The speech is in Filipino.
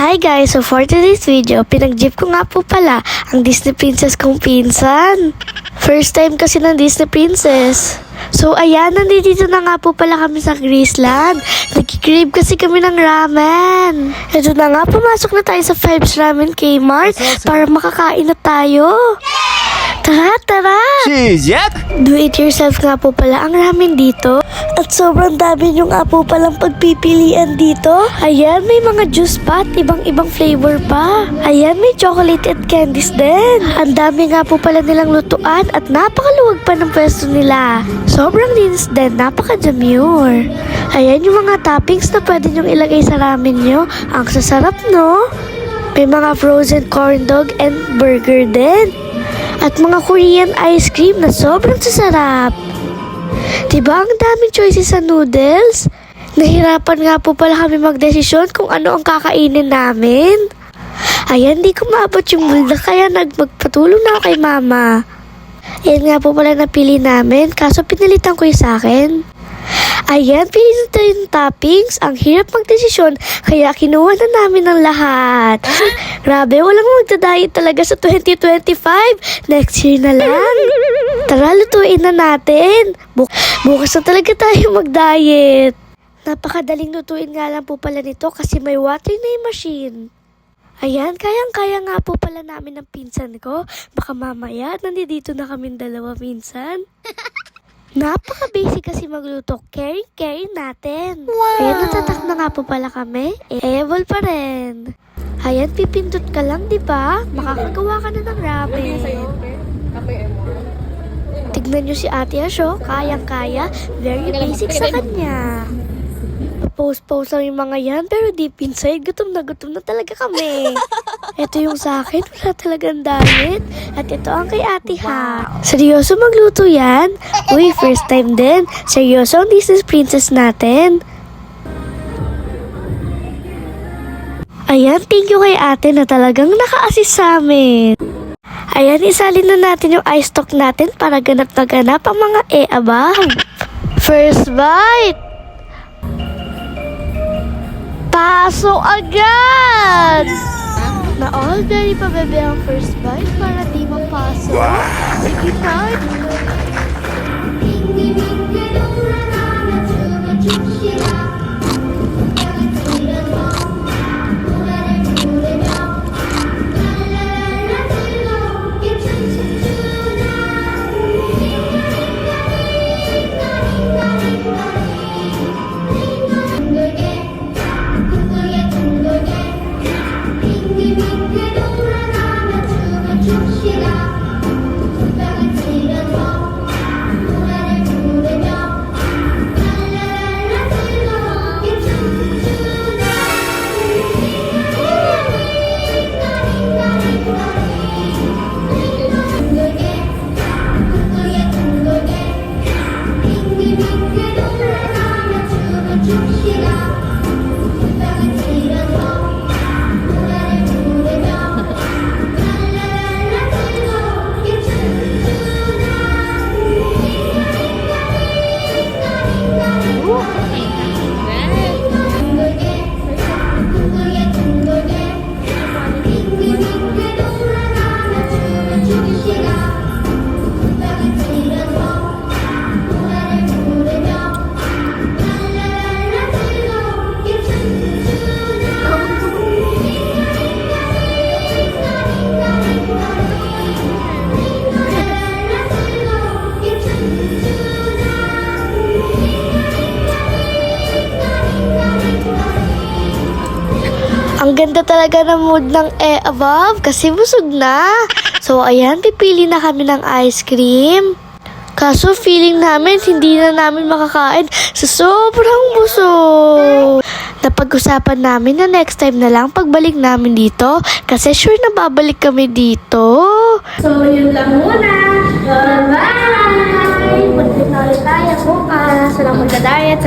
Hi guys! So for today's video, pinag-jeep ko nga po pala ang Disney Princess kong pinsan. First time kasi ng Disney Princess. So ayan, nandito na nga po pala kami sa Graceland. Nagki-crave kasi kami ng ramen. Ito na nga, pumasok na tayo sa Fives Ramen Kmart para makakain na tayo. Tara, tara! 시작! Do it yourself nga po pala ang ramen dito. At sobrang dami nyo nga po palang pagpipilian dito. Ayan, may mga juice pa at ibang-ibang flavor pa. Ayan, may chocolate at candies din. Ang dami nga po pala nilang lutuan at napakaluwag pa ng pwesto nila. Sobrang linis din, napaka-demure. Ayan yung mga toppings na pwede nyong ilagay sa ramen nyo. Ang sasarap, no? May mga frozen corn dog and burger din. At mga Korean ice cream na sobrang sasarap. Diba ang daming choices sa noodles? Nahirapan nga po pala kami magdesisyon kung ano ang kakainin namin. Ayan, di ko maabot yung bulda kaya magpatulong na ako kay mama. Ayan nga po pala napili namin, kaso pinalitan ko yung sa akin. Ayan, pili na tayo ng toppings. Ang hirap magdesisyon, kaya kinuha na namin ang lahat. Grabe, walang magda-diet talaga sa 2025. Next year na lang. Tara, lutuin na natin. Bukas na talaga tayo mag-diet. Napakadaling lutuin nga lang po pala nito kasi may water na yung machine. Ayan, kayang-kaya nga po pala namin ng pinsan ko. Baka mamaya, nandito na kaming dalawa minsan. Napaka-basic kasi magluto. Caring natin. Wow! Ayan, natatak na nga po pala kami. Able pa rin. Ayan, pipindot ka lang, di ba? Makakagawa ka na ng ramen. Tignan nyo si Ate Asho, kayang-kaya. Very basic sa kanya. Post lang yung mga yan, pero deep inside, gutom na talaga kami. Ito yung sa akin, wala talagang diet. At ito ang kay Ate Ha. Seryoso magluto yan? Uy, first time din. Seryoso ang Disney Princess natin. Ayan, thank you kay Ate na talagang naka-assist sa amin. Ayan, isalin na natin yung ice stock natin para ganap na ganap ang mga e-abang. First bite! Paso agad! Na-already pa bebe ang first bite para di mapasok. Sige pa. Ang ganda talaga ng mood ng above kasi busog na. So ayan, pipili na kami ng ice cream. Kaso feeling namin hindi na namin makakain sa sobrang busog. Napag-usapan namin na next time na lang pagbalik namin dito kasi sure na babalik kami dito. So yun lang muna. Bye! Punta na ulit tayo bukas. Salamat sa diet.